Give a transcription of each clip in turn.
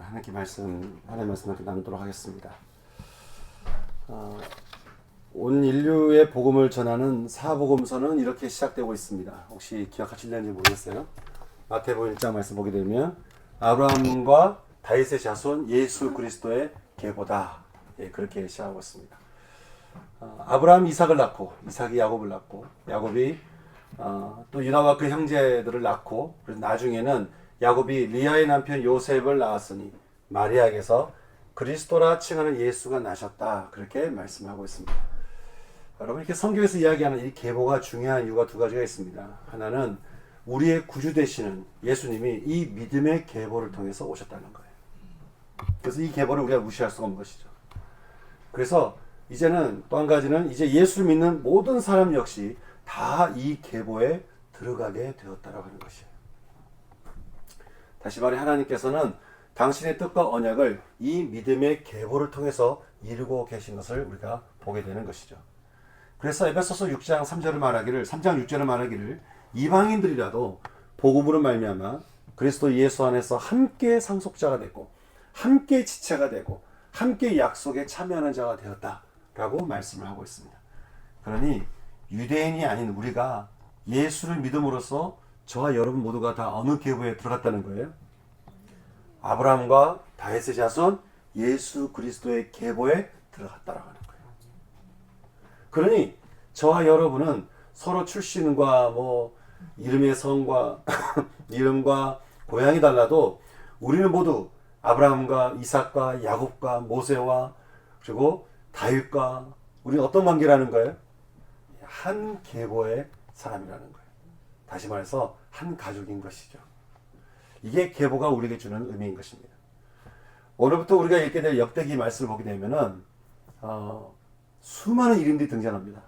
하나님께 하나님의 말씀을 나누도록 하겠습니다. 온 인류의 복음을 전하는 사복음서는 이렇게 시작되고 있습니다. 혹시 기억하실는지 모르겠어요. 마태복음 1장 말씀 보게 되면 아브라함과 다윗의 자손 예수 그리스도의 계보다, 그렇게 시작하고 있습니다. 아브라함 이삭을 낳고, 이삭이 야곱을 낳고, 야곱이 또 유다와 그 형제들을 낳고, 그래서 나중에는 야곱이 리아의 남편 요셉을 낳았으니 마리아에게서 그리스도라 칭하는 예수가 나셨다, 그렇게 말씀하고 있습니다. 여러분, 이렇게 성경에서 이야기하는 이 계보가 중요한 이유가 두 가지가 있습니다. 하나는 우리의 구주 되시는 예수님이 이 믿음의 계보를 통해서 오셨다는 거예요. 그래서 이 계보를 우리가 무시할 수가 없는 것이죠. 그래서 이제는 또 한 가지는 이제 예수를 믿는 모든 사람 역시 다 이 계보에 들어가게 되었다라고 하는 것이에요. 다시 말해, 하나님께서는 당신의 뜻과 언약을 이 믿음의 계보를 통해서 이루고 계신 것을 우리가 보게 되는 것이죠. 그래서 에베소서 6장 3장 6절을 말하기를 이방인들이라도 복음으로 말미암아 그리스도 예수 안에서 함께 상속자가 되고 함께 지체가 되고 함께 약속에 참여하는 자가 되었다라고 말씀을 하고 있습니다. 그러니 유대인이 아닌 우리가 예수를 믿음으로써 저와 여러분 모두가 다 어느 계보에 들어갔다는 거예요? 아브라함과 다윗의 자손 예수 그리스도의 계보에 들어갔다라고 하는 거예요. 그러니 저와 여러분은 서로 출신과 이름의 성과 이름과 고향이 달라도 우리는 모두 아브라함과 이삭과 야곱과 모세와 그리고 다윗과 우리는 어떤 관계라는 거예요? 한 계보의 사람이라는 거예요. 다시 말해서 한 가족인 것이죠. 이게 계보가 우리에게 주는 의미인 것입니다. 오늘부터 우리가 읽게 될 역대기 말씀을 보게 되면은 수많은 이름들이 등장합니다.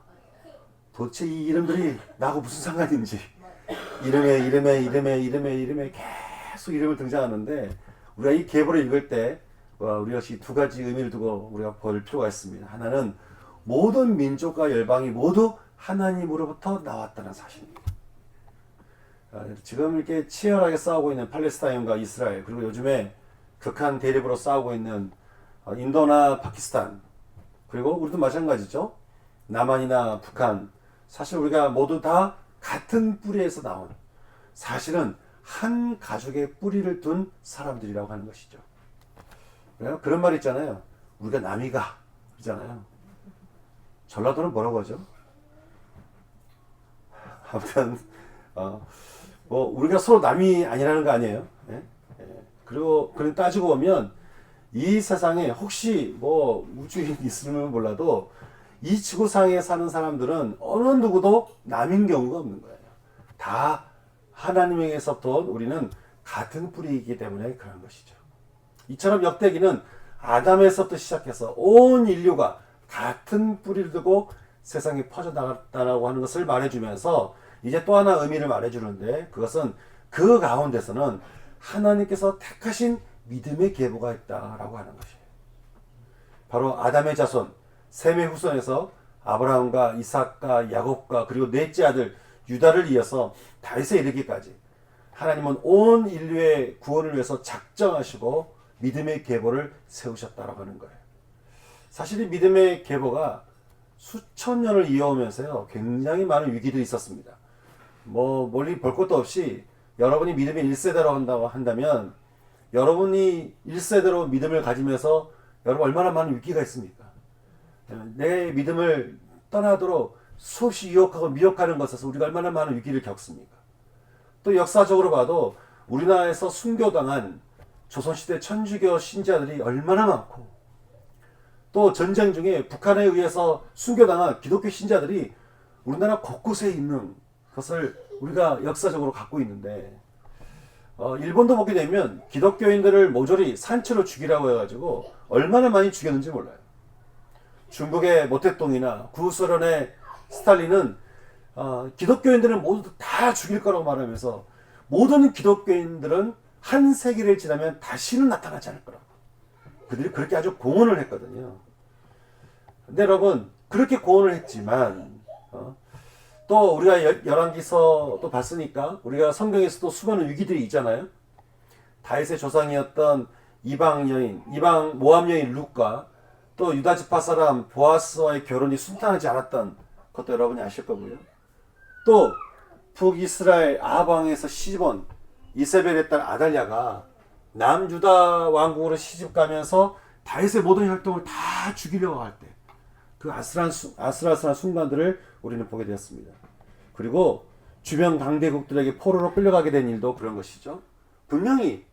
도대체 이 이름들이 나하고 무슨 상관인지 이름에 계속 이름을 등장하는데 우리가 이 계보를 읽을 때 우리 역시 두 가지 의미를 두고 우리가 볼 필요가 있습니다. 하나는 모든 민족과 열방이 모두 하나님으로부터 나왔다는 사실입니다. 지금 이렇게 치열하게 싸우고 있는 팔레스타인과 이스라엘, 그리고 요즘에 극한 대립으로 싸우고 있는 인도나 파키스탄, 그리고 우리도 마찬가지죠. 남한이나 북한, 사실 우리가 모두 다 같은 뿌리에서 나온, 사실은 한 가족의 뿌리를 둔 사람들이라고 하는 것이죠. 그런 말 있잖아요. 우리가 남이가 그러잖아요. 전라도는 뭐라고 하죠? 아무튼 우리가 서로 남이 아니라는 거 아니에요. 그리고 그런 따지고 보면 이 세상에 혹시 우주인이 있으면 몰라도 이 지구상에 사는 사람들은 어느 누구도 남인 경우가 없는 거예요. 다 하나님에게서부터 우리는 같은 뿌리이기 때문에 그런 것이죠. 이처럼 역대기는 아담에서부터 시작해서 온 인류가 같은 뿌리를 두고 세상에 퍼져나갔다라고 하는 것을 말해주면서 이제 또 하나 의미를 말해주는데, 그것은 그 가운데서는 하나님께서 택하신 믿음의 계보가 있다라고 하는 것이에요. 바로 아담의 자손 셈의 후손에서 아브라함과 이삭과 야곱과 그리고 넷째 아들 유다를 이어서 다윗에 이르기까지 하나님은 온 인류의 구원을 위해서 작정하시고 믿음의 계보를 세우셨다라고 하는 거예요. 사실 이 믿음의 계보가 수천 년을 이어오면서요, 굉장히 많은 위기들이 있었습니다. 멀리 볼 것도 없이 여러분이 믿음의 1세대로 한다면 여러분이 1세대로 믿음을 가지면서 여러분 얼마나 많은 위기가 있습니까? 내 믿음을 떠나도록 수없이 유혹하고 미혹하는 것에서 우리가 얼마나 많은 위기를 겪습니까? 또 역사적으로 봐도 우리나라에서 순교당한 조선시대 천주교 신자들이 얼마나 많고, 또 전쟁 중에 북한에 의해서 순교당한 기독교 신자들이 우리나라 곳곳에 있는 것을 우리가 역사적으로 갖고 있는데, 일본도 보게 되면 기독교인들을 모조리 산채로 죽이라고 해가지고 얼마나 많이 죽였는지 몰라요. 중국의 모택동이나 구소련의 스탈린은 기독교인들은 모두 다 죽일 거라고 말하면서 모든 기독교인들은 한 세기를 지나면 다시는 나타나지 않을 거라고 그들이 그렇게 아주 공언을 했거든요. 근데 여러분, 그렇게 공언을 했지만 또 우리가 열왕기서 또 봤으니까 우리가 성경에서도 수많은 위기들이 있잖아요. 다윗의 조상이었던 이방 모압 여인 룻과 또 유다 지파 사람 보아스와의 결혼이 순탄하지 않았던 것도 여러분이 아실 거고요. 또 북이스라엘 아방에서 시집온 이세벨의 딸 아달랴가 남유다 왕국으로 시집가면서 다윗의 모든 활동을 다 죽이려고 할 때 그 아슬아슬한 순간들을 우리는 보게 되었습니다. 그리고 주변 강대국들에게 포로로 끌려가게 된 일도 그런 것이죠. 분명히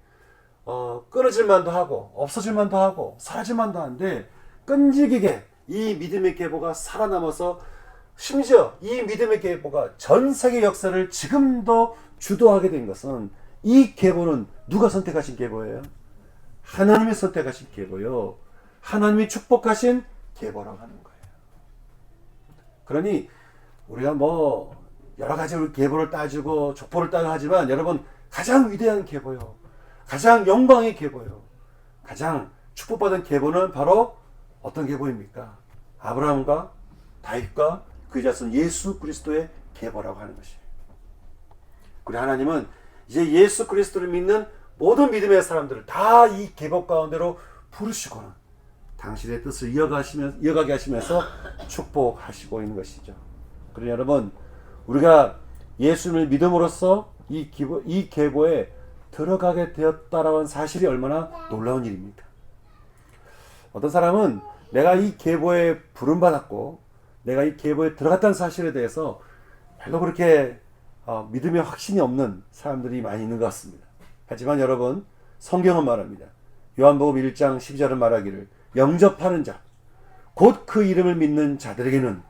끊어질 만도 하고 없어질 만도 하고 사라질 만도 한데 끈질기게 이 믿음의 계보가 살아남아서 심지어 이 믿음의 계보가 전 세계 역사를 지금도 주도하게 된 것은 이 계보는 누가 선택하신 계보예요? 하나님이 선택하신 계보요. 하나님이 축복하신 계보라고 하는 거예요. 그러니 우리가 뭐 여러 가지 계보를 따지고 족보를 따지고 하지만 여러분 가장 위대한 계보요. 가장 영광의 계보요. 가장 축복받은 계보는 바로 어떤 계보입니까? 아브라함과 다윗과 그 자손 예수 그리스도의 계보라고 하는 것이에요. 우리 하나님은 이제 예수 그리스도를 믿는 모든 믿음의 사람들을 다 이 계보 가운데로 부르시고는 당신의 뜻을 이어가게 하시면서 축복하시고 있는 것이죠. 그러니 여러분 우리가 예수님을 믿음으로써 이 계보에 들어가게 되었다라는 사실이 얼마나 놀라운 일입니까? 어떤 사람은 내가 이 계보에 부름받았고 내가 이 계보에 들어갔다는 사실에 대해서 별로 그렇게 믿음의 확신이 없는 사람들이 많이 있는 것 같습니다. 하지만 여러분 성경은 말합니다. 요한복음 1장 12절은 말하기를 영접하는 자, 곧 그 이름을 믿는 자들에게는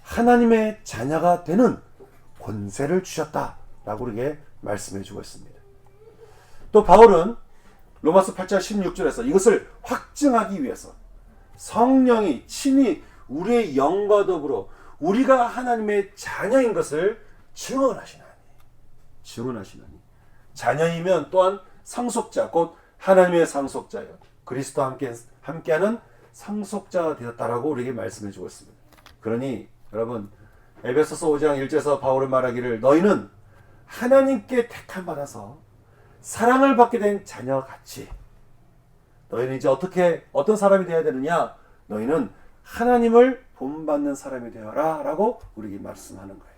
하나님의 자녀가 되는 권세를 주셨다라고 우리에게 말씀해 주고 있습니다. 또 바울은 로마서 8장 16절에서 이것을 확증하기 위해서 성령이 친히 우리의 영과 더불어 우리가 하나님의 자녀인 것을 증언하시나니 자녀이면 또한 상속자 곧 하나님의 상속자여 그리스도와 함께하는 상속자가 되었다라고 우리에게 말씀해 주고 있습니다. 그러니 여러분 에베소서 5장 1절에서 바울은 말하기를 너희는 하나님께 택함 받아서 사랑을 받게 된 자녀같이 너희는 이제 어떤 사람이 되어야 되느냐? 너희는 하나님을 본받는 사람이 되어라 라고 우리에게 말씀하는 거예요.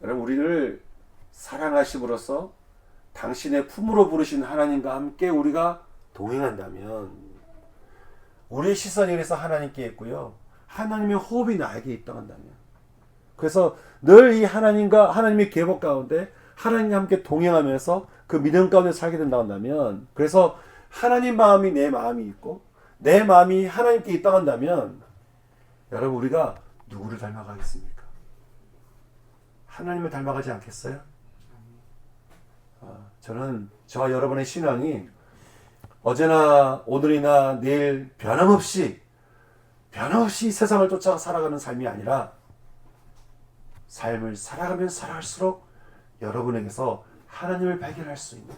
여러분 우리를 사랑하심으로써 당신의 품으로 부르신 하나님과 함께 우리가 동행한다면 우리의 시선이 그래서 하나님께 있고요. 하나님의 호흡이 나에게 있다고 한다면 그래서 늘 이 하나님의 계보 가운데 하나님과 함께 동행하면서 그 믿음 가운데 살게 된다고 한다면 그래서 하나님 마음이 내 마음이 있고 내 마음이 하나님께 있다고 한다면 여러분 우리가 누구를 닮아가겠습니까? 하나님을 닮아가지 않겠어요? 저는 저와 여러분의 신앙이 어제나 오늘이나 내일 변함없이 세상을 쫓아 살아가는 삶이 아니라 삶을 살아가면 살아갈수록 여러분에게서 하나님을 발견할 수 있는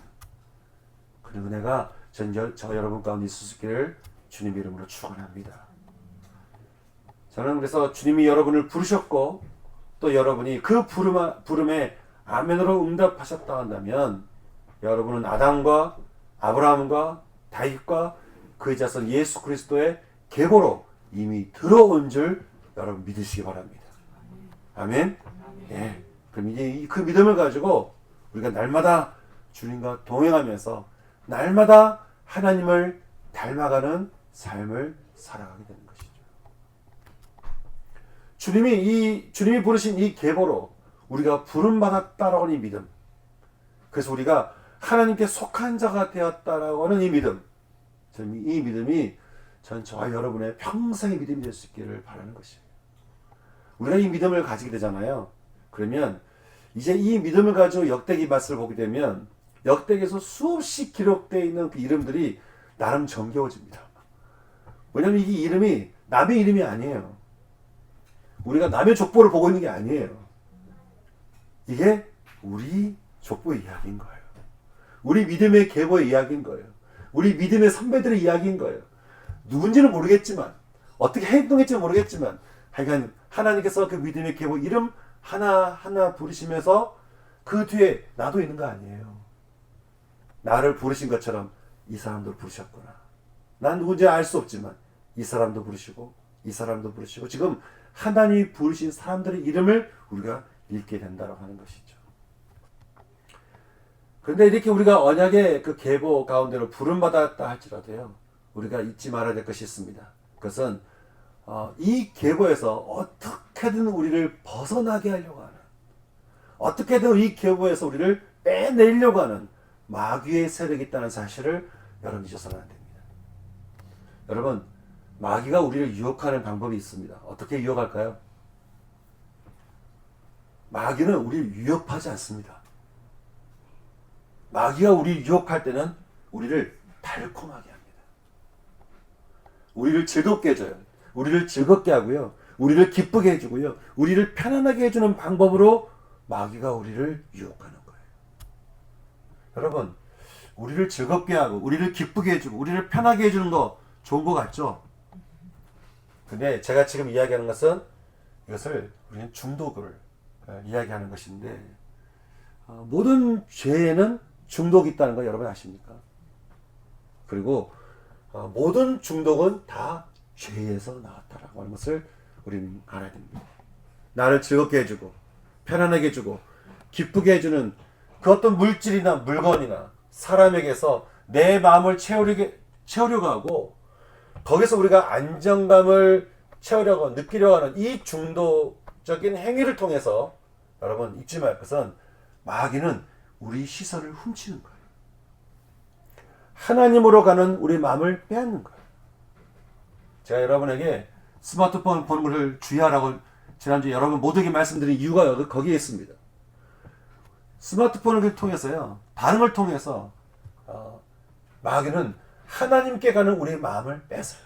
그런 은혜가 저 여러분 가운데 있을 수 있기를 주님 이름으로 축원합니다. 저는 그래서 주님이 여러분을 부르셨고 또 여러분이 그 부름에 아멘으로 응답하셨다 한다면 여러분은 아담과 아브라함과 다윗과 그의 자손 예수 그리스도의 계보로 이미 들어온 줄 여러분 믿으시기 바랍니다. 아멘. 예. 그럼 이제 그 믿음을 가지고 우리가 날마다 주님과 동행하면서 날마다 하나님을 닮아가는 삶을 살아가게 되는 것이죠. 주님이 부르신 이 계보로 우리가 부름받았다라고 하는 이 믿음. 그래서 우리가 하나님께 속한 자가 되었다라고 하는 이 믿음. 이 믿음이 저와 여러분의 평생의 믿음이 될 수 있기를 바라는 것이에요. 우리가 이 믿음을 가지게 되잖아요. 그러면 이제 이 믿음을 가지고 역대기 말씀을 보게 되면 역대기에서 수없이 기록되어 있는 그 이름들이 나름 정겨워집니다. 왜냐하면 이 이름이 남의 이름이 아니에요. 우리가 남의 족보를 보고 있는 게 아니에요. 이게 우리 족보의 이야기인 거예요. 우리 믿음의 계보의 이야기인 거예요. 우리 믿음의 선배들의 이야기인 거예요. 누군지는 모르겠지만 어떻게 행동했지는 모르겠지만 하여간 하나님께서 그 믿음의 계보 이름 하나하나 부르시면서 그 뒤에 나도 있는 거 아니에요. 나를 부르신 것처럼 이 사람도 부르셨구나. 난 누군지 알 수 없지만 이 사람도 부르시고 이 사람도 부르시고 지금 하나님이 부르신 사람들의 이름을 우리가 읽게 된다고 하는 것이죠. 그런데 이렇게 우리가 언약의 그 계보 가운데로 부름받았다 할지라도요, 우리가 잊지 말아야 될 것이 있습니다. 그것은 이 계보에서 어떻게든 우리를 벗어나게 하려고 하는, 어떻게든 이 계보에서 우리를 빼내려고 하는 마귀의 세력이 있다는 사실을 여러분 잊어서는 안 됩니다. 여러분, 마귀가 우리를 유혹하는 방법이 있습니다. 어떻게 유혹할까요? 마귀는 우리를 위협하지 않습니다. 마귀가 우리를 유혹할 때는 우리를 달콤하게 합니다. 우리를 즐겁게 해줘요. 우리를 즐겁게 하고요. 우리를 기쁘게 해주고요. 우리를 편안하게 해주는 방법으로 마귀가 우리를 유혹하는 거예요. 여러분, 우리를 즐겁게 하고 우리를 기쁘게 해주고 우리를 편하게 해주는 거 좋은 거 같죠? 근데 제가 지금 이야기하는 것은 이것을 우리는 중독을 이야기하는 것인데, 모든 죄에는 중독이 있다는 거 여러분 아십니까? 그리고 모든 중독은 다 죄에서 나왔다라고 하는 것을 우리는 알아야 됩니다. 나를 즐겁게 해주고 편안하게 해주고 기쁘게 해주는 그 어떤 물질이나 물건이나 사람에게서 내 마음을 채우려고 하고, 거기서 우리가 안정감을 채우려고 느끼려고 하는 이 중독적인 행위를 통해서 여러분 잊지 말 것은 마귀는 우리 시선을 훔치는 거예요. 하나님으로 가는 우리 마음을 빼앗는 거예요. 제가 여러분에게 스마트폰 보는 것을 주의하라고 지난주에 여러분 모두에게 말씀드린 이유가 거기에 있습니다. 스마트폰을 통해서요, 반응을 통해서 마귀는 하나님께 가는 우리 마음을 뺏어요.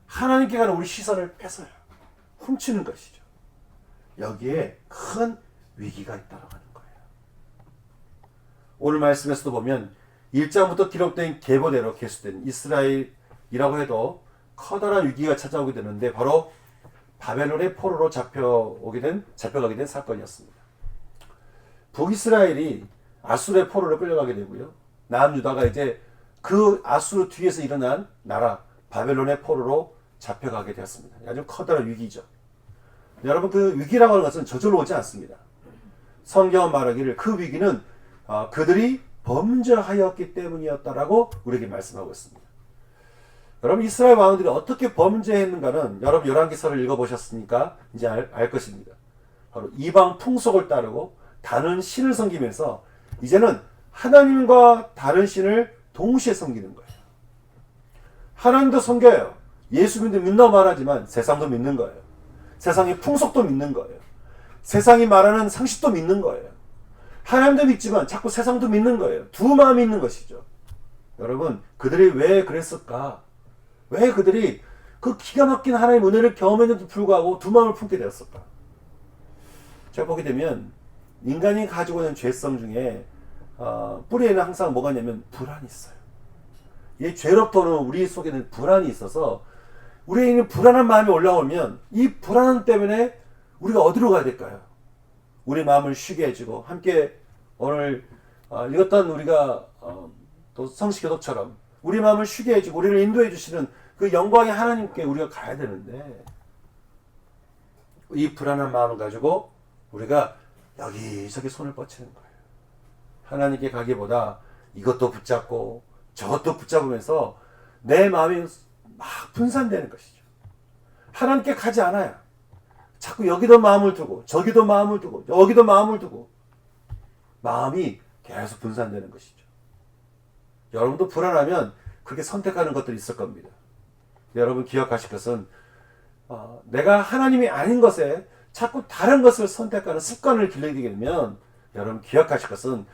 하나님께 가는 우리 시선을 뺏어요. 훔치는 것이죠. 여기에 큰 위기가 있다고 하는 거예요. 오늘 말씀에서도 보면 1장부터 기록된 계보대로 계수된 이스라엘이라고 해도 커다란 위기가 찾아오게 되는데, 바로 바벨론의 포로로 잡혀가게 된 사건이었습니다. 북이스라엘이 아수르의 포로로 끌려가게 되고요, 남유다가 이제 그 아수르 뒤에서 일어난 나라 바벨론의 포로로 잡혀가게 되었습니다. 아주 커다란 위기죠. 여러분, 그 위기라고 하는 것은 저절로 오지 않습니다. 성경은 말하기를 그 위기는 그들이 범죄하였기 때문이었다라고 우리에게 말씀하고 있습니다. 여러분, 이스라엘 왕들이 어떻게 범죄했는가는 여러분 열왕기서를 읽어보셨으니까 이제 알 것입니다. 바로 이방 풍속을 따르고 다른 신을 섬기면서 이제는 하나님과 다른 신을 동시에 섬기는 거예요. 하나님도 섬겨요. 예수님도 믿는다고 말하지만 세상도 믿는 거예요. 세상의 풍속도 믿는 거예요. 세상이 말하는 상식도 믿는 거예요. 하나님도 믿지만 자꾸 세상도 믿는 거예요. 두 마음이 있는 것이죠. 여러분, 그들이 왜 그랬을까? 왜 그들이 그 기가 막힌 하나님의 은혜를 경험했는데도 불구하고 두 마음을 품게 되었을까? 제가 보게 되면 인간이 가지고 있는 죄성 중에 뿌리에는 항상 뭐가 있냐면 불안이 있어요. 이 죄로부터 오는 우리 속에는 불안이 있어서 우리에는 불안한 마음이 올라오면 이 불안 때문에 우리가 어디로 가야 될까요? 우리 마음을 쉬게 해주고 함께 오늘 읽었던 우리가 또 성시교독처럼 우리 마음을 쉬게 해주고 우리를 인도해 주시는 그 영광의 하나님께 우리가 가야 되는데, 이 불안한 마음을 가지고 우리가 여기저기 손을 뻗치는 거예요. 하나님께 가기보다 이것도 붙잡고 저것도 붙잡으면서 내 마음이 막 분산되는 것이죠. 하나님께 가지 않아요. 자꾸 여기도 마음을 두고 저기도 마음을 두고 여기도 마음을 두고 마음이 계속 분산되는 것이죠. 여러분도 불안하면 그렇게 선택하는 것들이 있을 겁니다. 여러분 기억하실 것은 내가 하나님이 아닌 것에 자꾸 다른 것을 선택하는 습관을 길러게 되면, 여러분 기억하실 것은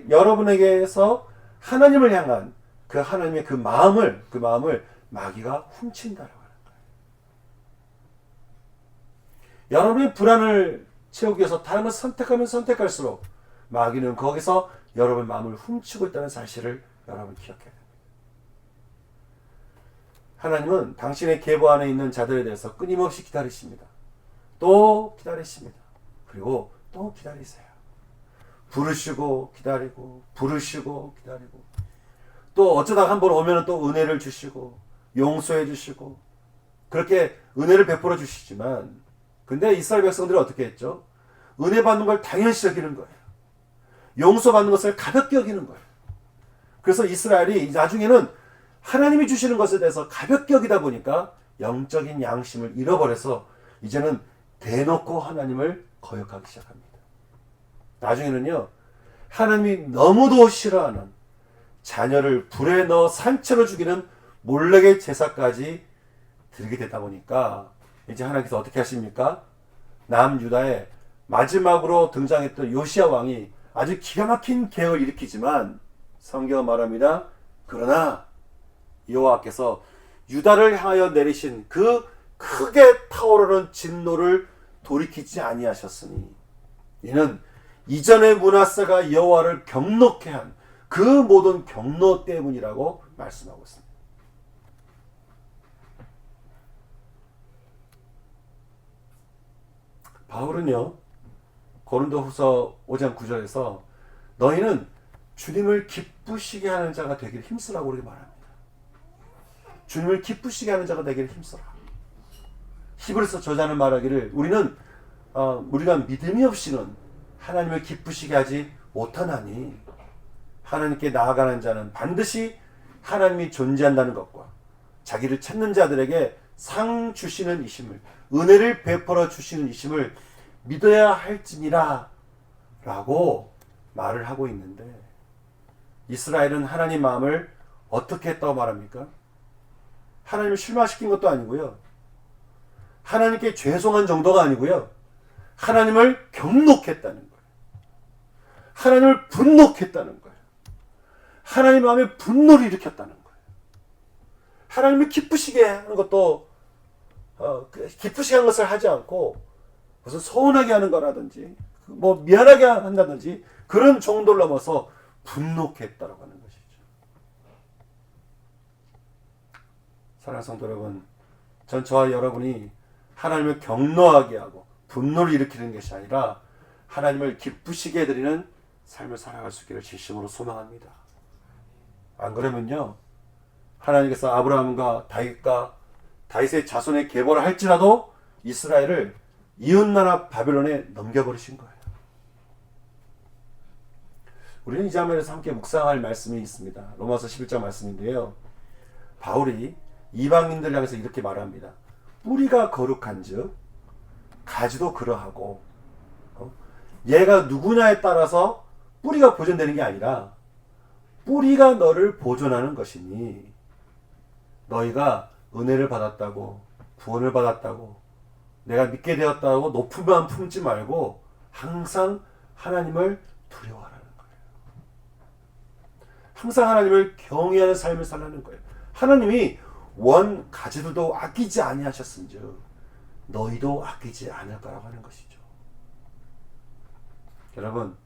여러분에게서 하나님을 향한 그 하나님의 그 마음을 마귀가 훔친다라고 하는 거예요. 여러분의 불안을 채우기 위해서 다른 것을 선택하면 선택할수록 마귀는 거기서 여러분의 마음을 훔치고 있다는 사실을 여러분 기억해야 됩니다. 하나님은 당신의 계보 안에 있는 자들에 대해서 끊임없이 기다리십니다. 또 기다리십니다. 그리고 또 기다리세요. 부르시고 기다리고 부르시고 기다리고 또 어쩌다가 한번 오면 또 은혜를 주시고 용서해 주시고 그렇게 은혜를 베풀어 주시지만 근데 이스라엘 백성들이 어떻게 했죠? 은혜 받는 걸 당연시 여기는 거예요. 용서받는 것을 가볍게 여기는 거예요. 그래서 이스라엘이 나중에는 하나님이 주시는 것에 대해서 가볍게 여기다 보니까 영적인 양심을 잃어버려서 이제는 대놓고 하나님을 거역하기 시작합니다. 나중에는요, 하나님이 너무도 싫어하는 자녀를 불에 넣어 산채로 죽이는 몰렉의 제사까지 드리게 되다 보니까 이제 하나님께서 어떻게 하십니까? 남유다의 마지막으로 등장했던 요시야 왕이 아주 기가 막힌 계획을 일으키지만 성경은 말합니다. 그러나 여호와께서 유다를 향하여 내리신 그 크게 타오르는 진노를 돌이키지 아니하셨으니 이는 이전의 므낫세가 여호와를 경노케 한 그 모든 경노 때문이라고 말씀하고 있습니다. 바울은요, 고린도후서 5장 9절에서 너희는 주님을 기쁘시게 하는 자가 되기를 힘쓰라고 그렇게 말합니다. 주님을 기쁘시게 하는 자가 되기를 힘써라. 히브리서 저자는 말하기를 우리가 믿음이 없이는 하나님을 기쁘시게 하지 못하나니 하나님께 나아가는 자는 반드시 하나님이 존재한다는 것과 자기를 찾는 자들에게 상 주시는 이심을 은혜를 베풀어 주시는 이심을 믿어야 할지니라 라고 말을 하고 있는데 이스라엘은 하나님 마음을 어떻게 했다고 말합니까? 하나님을 실망시킨 것도 아니고요. 하나님께 죄송한 정도가 아니고요. 하나님을 경록했다는 거예요. 하나님을 분노했다는 거예요. 하나님 마음에 분노를 일으켰다는 거예요. 하나님을 기쁘시게 하는 것도 기쁘시게 한 것을 하지 않고 무슨 서운하게 하는 거라든지 뭐 미안하게 한다든지 그런 정도를 넘어서 분노했다라고 하는 것이죠. 사랑하는 성도 여러분, 전 저와 여러분이 하나님을 경노하게 하고 분노를 일으키는 것이 아니라 하나님을 기쁘시게 해드리는 삶을 살아갈 수 있기를 진심으로 소망합니다. 안 그러면요, 하나님께서 아브라함과 다윗의 자손의 계보를 할지라도 이스라엘을 이웃나라 바벨론에 넘겨버리신 거예요. 우리는 이 장면에서 함께 묵상할 말씀이 있습니다. 로마서 11장 말씀인데요. 바울이 이방인들 향해서 이렇게 말합니다. 뿌리가 거룩한즉 가지도 그러하고 얘가 누구냐에 따라서 뿌리가 보존되는 게 아니라 뿌리가 너를 보존하는 것이니 너희가 은혜를 받았다고 구원을 받았다고 내가 믿게 되었다고 높음만 품지 말고 항상 하나님을 두려워하라는 거예요. 항상 하나님을 경외하는 삶을 살라는 거예요. 하나님이 원 가지도 아끼지 아니하셨은즉 너희도 아끼지 않을 거라고 하는 것이죠. 여러분,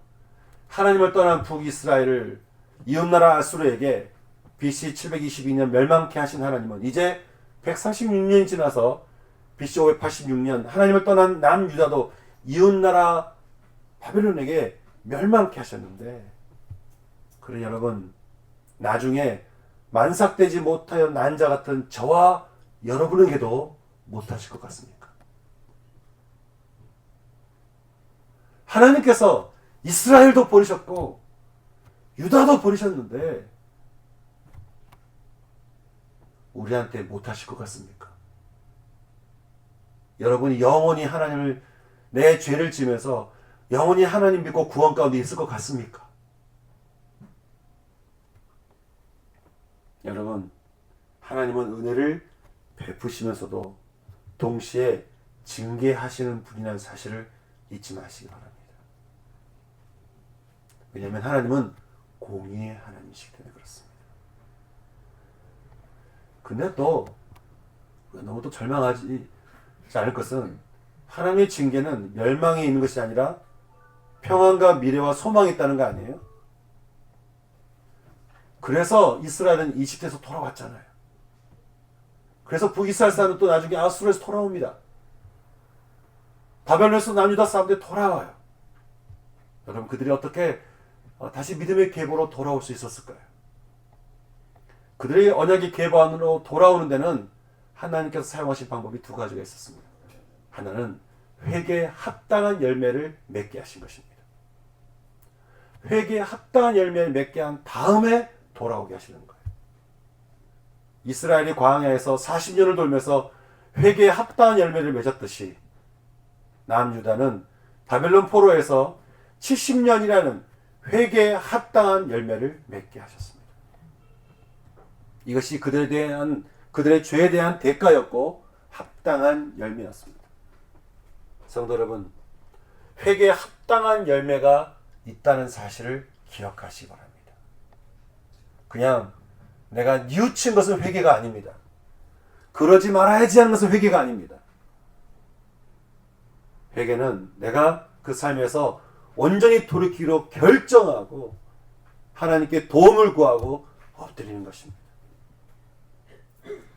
하나님을 떠난 북이스라엘을 이웃나라 아수르에게 BC 722년 멸망케 하신 하나님은 이제 146년이 지나서 BC 586년 하나님을 떠난 남유다도 이웃나라 바벨론에게 멸망케 하셨는데 그래 여러분, 나중에 만삭되지 못하여 난자 같은 저와 여러분에게도 못하실 것 같습니까? 하나님께서 이스라엘도 버리셨고 유다도 버리셨는데 우리한테 못하실 것 같습니까? 여러분이 영원히 하나님을 내 죄를 지면서 영원히 하나님 믿고 구원 가운데 있을 것 같습니까? 여러분, 하나님은 은혜를 베푸시면서도 동시에 징계하시는 분이라는 사실을 잊지 마시기 바랍니다. 왜냐하면 하나님은 공의의 하나님이시기 때문에 그렇습니다. 근데 또 너무 또 절망하지 않을 것은 하나님의 징계는 멸망에 있는 것이 아니라 평안과 미래와 소망이 있다는 거 아니에요? 그래서 이스라엘은 이집트에서 돌아왔잖아요. 그래서 북이스라엘 사람은 또 나중에 아수르에서 돌아옵니다. 바벨론에서 남유다 사람들이 돌아와요. 여러분, 그들이 어떻게 다시 믿음의 계보로 돌아올 수 있었을까요? 그들의 언약의 계보안으로 돌아오는 데는 하나님께서 사용하신 방법이 두 가지가 있었습니다. 하나는 회개에 합당한 열매를 맺게 하신 것입니다. 회개에 합당한 열매를 맺게 한 다음에 돌아오게 하시는 거예요. 이스라엘이 광야에서 40년을 돌면서 회개에 합당한 열매를 맺었듯이 남유다는 바벨론 포로에서 70년이라는 회개에 합당한 열매를 맺게 하셨습니다. 이것이 그들의 죄에 대한 대가였고 합당한 열매였습니다. 성도 여러분, 회개에 합당한 열매가 있다는 사실을 기억하시기 바랍니다. 그냥 내가 뉘우친 것은 회개가 아닙니다. 그러지 말아야지 하는 것은 회개가 아닙니다. 회개는 내가 그 삶에서 온전히 돌이키기로 결정하고 하나님께 도움을 구하고 엎드리는 것입니다.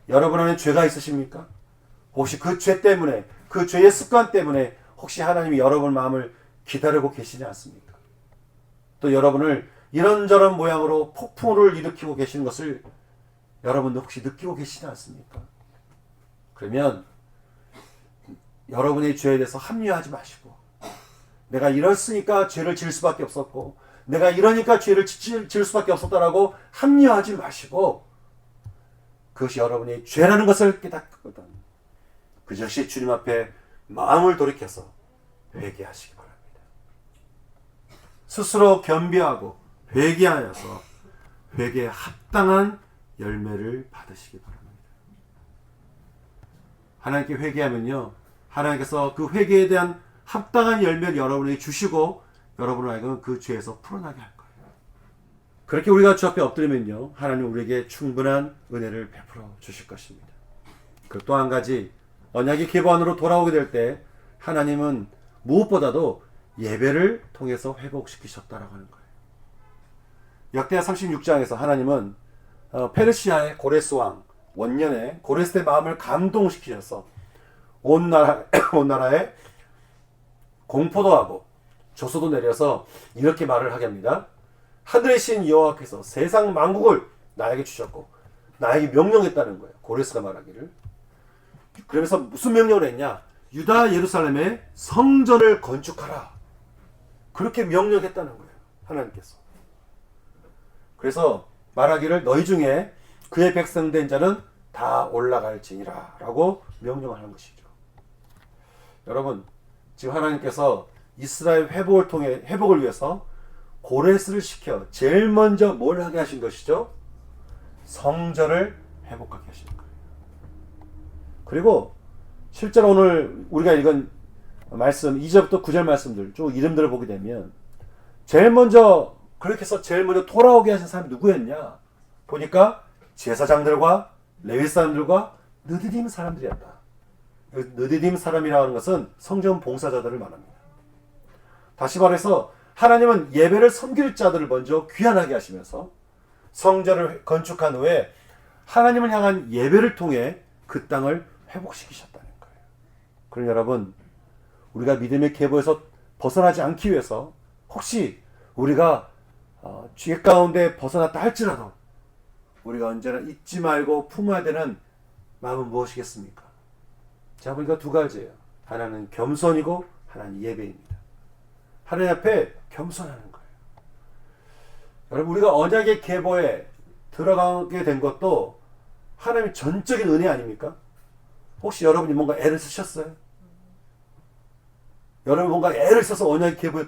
여러분 안에 죄가 있으십니까? 혹시 그 죄 때문에, 그 죄의 습관 때문에 혹시 하나님이 여러분 마음을 기다리고 계시지 않습니까? 또 여러분을 이런저런 모양으로 폭풍을 일으키고 계시는 것을 여러분도 혹시 느끼고 계시지 않습니까? 그러면 여러분의 죄에 대해서 합리화하지 마시고, 내가 이랬으니까 죄를 지을 수밖에 없었고, 내가 이러니까 죄를 지을 수밖에 없었다라고 합리화하지 마시고, 그것이 여러분의 죄라는 것을 깨닫거든 그 역시 주님 앞에 마음을 돌이켜서 회개하시기 바랍니다. 스스로 겸비하고 회개하여서 회개에 합당한 열매를 받으시기 바랍니다. 하나님께 회개하면요, 하나님께서 그 회개에 대한 합당한 열매를 여러분에게 주시고 여러분을 하여금 그 죄에서 풀어나게 할 거예요. 그렇게 우리가 주 앞에 엎드리면요, 하나님 우리에게 충분한 은혜를 베풀어 주실 것입니다. 그리고 또 한 가지, 언약의 기반으로 돌아오게 될 때 하나님은 무엇보다도 예배를 통해서 회복시키셨다라고 하는 거예요. 역대하 36장에서 하나님은 페르시아의 고레스 왕 원년에 고레스의 마음을 감동시키셔서 온 나라에 공포도 하고 조소도 내려서 이렇게 말을 하게 합니다. 하늘의 신 여호와께서 세상 만국을 나에게 주셨고 나에게 명령했다는 거예요. 고레스가 말하기를. 그러면서 무슨 명령을 했냐? 유다 예루살렘에 성전을 건축하라. 그렇게 명령했다는 거예요. 하나님께서. 그래서 말하기를 너희 중에 그의 백성 된 자는 다 올라갈지니라 라고 명령하는 것이죠. 여러분, 지금 하나님께서 이스라엘 회복을 위해서 고레스를 시켜 제일 먼저 뭘 하게 하신 것이죠? 성전을 회복하게 하신 거예요. 그리고 실제로 오늘 우리가 읽은 말씀 2절부터 9절 말씀들 쭉 이름들을 보게 되면 그렇게 해서 제일 먼저 돌아오게 하신 사람이 누구였냐? 보니까 제사장들과 레위 사람들과 느디딤 사람들이었다. 느디딤 사람이라고 하는 것은 성전 봉사자들을 말합니다. 다시 말해서 하나님은 예배를 섬길 자들을 먼저 귀환하게 하시면서 성전을 건축한 후에 하나님을 향한 예배를 통해 그 땅을 회복시키셨다는 거예요. 그럼 여러분, 우리가 믿음의 계보에서 벗어나지 않기 위해서 혹시 우리가 죄 가운데 벗어났다 할지라도 우리가 언제나 잊지 말고 품어야 되는 마음은 무엇이겠습니까? 자, 보니까 두 가지예요. 하나는 겸손이고 하나는 예배입니다. 하나님 앞에 겸손하는 거예요. 여러분, 우리가 언약의 계보에 들어가게 된 것도 하나님의 전적인 은혜 아닙니까? 혹시 여러분이 뭔가 애를 쓰셨어요? 여러분 뭔가 애를 써서 언약의 계보에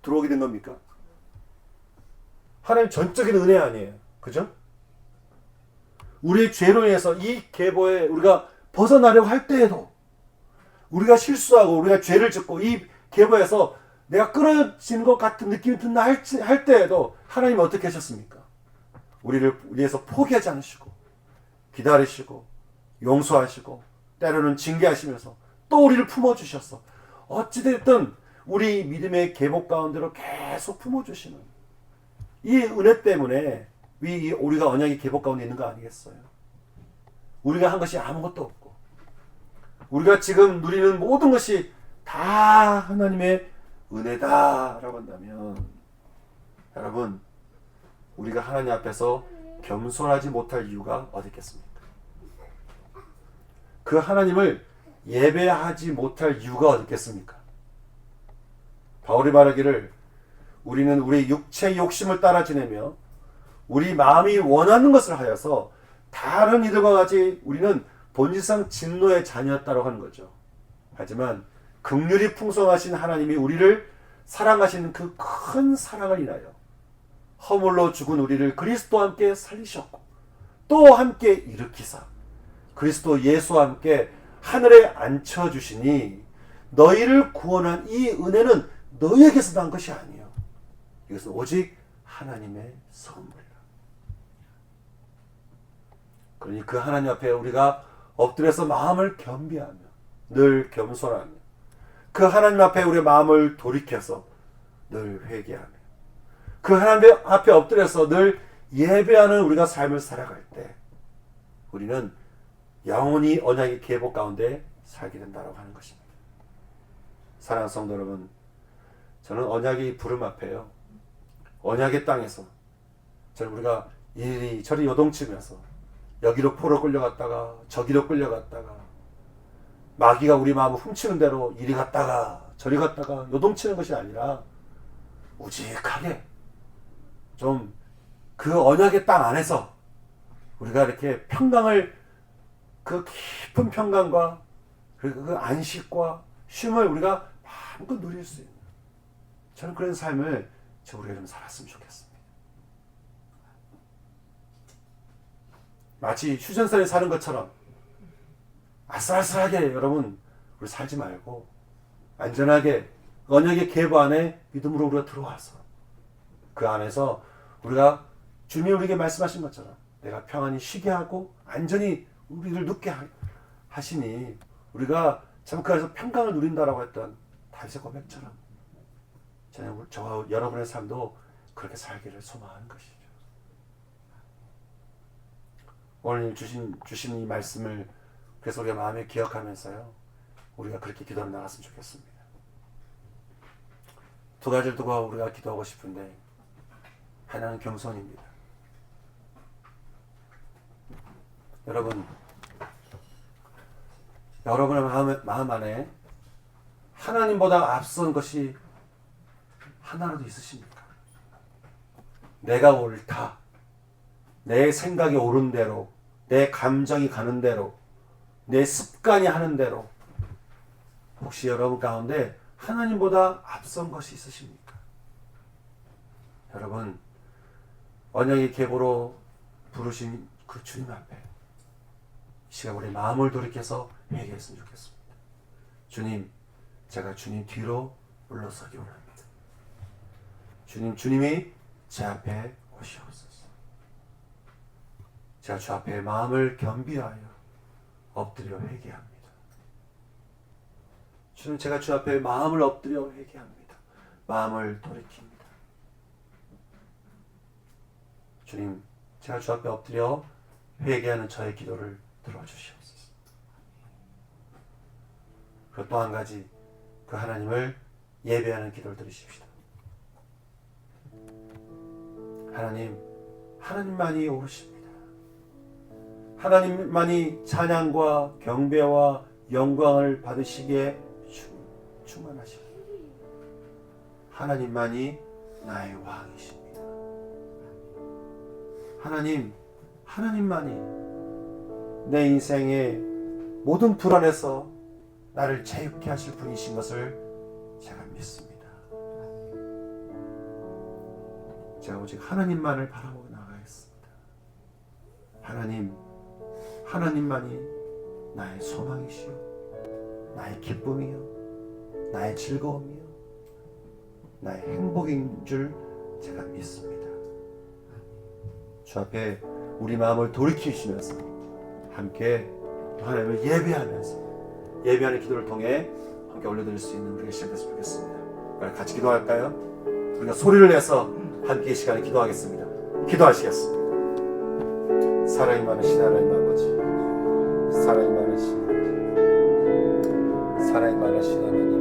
들어오게 된 겁니까? 하나님 전적인 은혜 아니에요. 그죠? 우리의 죄로 인해서 이 계보에 우리가 벗어나려고 할 때에도 우리가 실수하고 우리가 죄를 짓고 이 계보에서 내가 끊어지는 것 같은 느낌이 든다 할 때에도 하나님이 어떻게 하셨습니까? 우리를 위해서 포기하지 않으시고 기다리시고 용서하시고 때로는 징계하시면서 또 우리를 품어주셔서 어찌됐든 우리 믿음의 계보 가운데로 계속 품어주시는 이 은혜 때문에 우리가 언약의 계보 가운데 있는 거 아니겠어요? 우리가 한 것이 아무것도 없고 우리가 지금 누리는 모든 것이 다 하나님의 은혜다라고 한다면 여러분, 우리가 하나님 앞에서 겸손하지 못할 이유가 어디 있겠습니까? 그 하나님을 예배하지 못할 이유가 어디 있겠습니까? 바울이 말하기를 우리는 우리 육체의 욕심을 따라 지내며 우리 마음이 원하는 것을 하여서 다른 이들과 같이 우리는 본질상 진노의 자녀였다고 하는 거죠. 하지만 긍휼이 풍성하신 하나님이 우리를 사랑하시는 그 큰 사랑을 인하여 허물로 죽은 우리를 그리스도와 함께 살리셨고 또 함께 일으키사 그리스도 예수와 함께 하늘에 앉혀주시니 너희를 구원한 이 은혜는 너희에게서 난 것이 아니요 이것은 오직 하나님의 선물이라. 그러니 그 하나님 앞에 우리가 엎드려서 마음을 겸비하며 늘 겸손하며 그 하나님 앞에 우리의 마음을 돌이켜서 늘 회개하며 그 하나님 앞에 엎드려서 늘 예배하는 우리가 삶을 살아갈 때 우리는 영원히 언약의 계보 가운데 살게 된다고 하는 것입니다. 사랑하는 성도 여러분, 저는 언약의 부름 앞에요, 언약의 땅에서 저는 우리가 이리저리 요동치면서 여기로 포로 끌려갔다가 저기로 끌려갔다가 마귀가 우리 마음을 훔치는 대로 이리 갔다가 저리 갔다가 요동치는 것이 아니라 우직하게 좀 그 언약의 땅 안에서 우리가 이렇게 평강을, 그 깊은 평강과 그리고 그 안식과 쉼을 우리가 마음껏 누릴 수 있는, 저는 그런 삶을 우리가 좀 살았으면 좋겠습니다. 마치 휴전선에 사는 것처럼 아슬아슬하게 여러분 우리 살지 말고 안전하게 언약의 계보 안에 믿음으로 우리가 들어와서 그 안에서 우리가 주님이 우리에게 말씀하신 것처럼 내가 평안히 쉬게 하고 안전히 우리를 눕게 하시니 우리가 참 그 안에서 평강을 누린다라고 했던 다윗의 고백처럼 저와 여러분의 삶도 그렇게 살기를 소망하는 것이죠. 오늘 주신 이 말씀을 그래서 우리가 마음에 기억하면서요, 우리가 그렇게 기도를 나갔으면 좋겠습니다. 두 가지를 두고 우리가 기도하고 싶은데, 하나는 겸손입니다. 여러분의 마음 안에 하나님보다 앞선 것이 하나라도 있으십니까? 내가 옳다, 내 생각이 옳은 대로, 내 감정이 가는 대로, 내 습관이 하는 대로, 혹시 여러분 가운데 하나님보다 앞선 것이 있으십니까? 여러분, 언약의 계보로 부르신 그 주님 앞에 이 시간 우리 마음을 돌이켜서 회개했으면 좋겠습니다. 주님, 제가 주님 뒤로 물러서기 원합니다. 주님이 제 앞에 오시옵소서. 제가 주 앞에 마음을 겸비하여 엎드려 회개합니다. 주님, 제가 주 앞에 마음을 엎드려 회개합니다. 마음을 돌이킵니다. 주님, 제가 주 앞에 엎드려 회개하는 저의 기도를 들어주시옵소서. 그리고 또 한 가지, 그 하나님을 예배하는 기도를 들으십시다. 하나님만이 옳으십니다. 하나님만이 찬양과 경배와 영광을 받으시기에 충만하십니다. 하나님만이 나의 왕이십니다. 하나님만이 내 인생의 모든 불안에서 나를 자유케 하실 분이신 것을 제가 믿습니다. 제가 오직 하나님만을 바라보고 나가겠습니다. 하나님만이 나의 소망이시요, 나의 기쁨이요, 나의 즐거움이요, 나의 행복인 줄 제가 믿습니다. 주 앞에 우리 마음을 돌이키시면서 함께 또 하나님을 예배하는 기도를 통해 함께 올려드릴 수 있는 우리가 시작했으면 좋겠습니다. 같이 기도할까요? 우리가 소리를 내서 함께 이 시간에 기도하겠습니다. 기도하시겠습니다. 사랑이 많으신 하나님 아버지, 사랑이 많으신 하나님,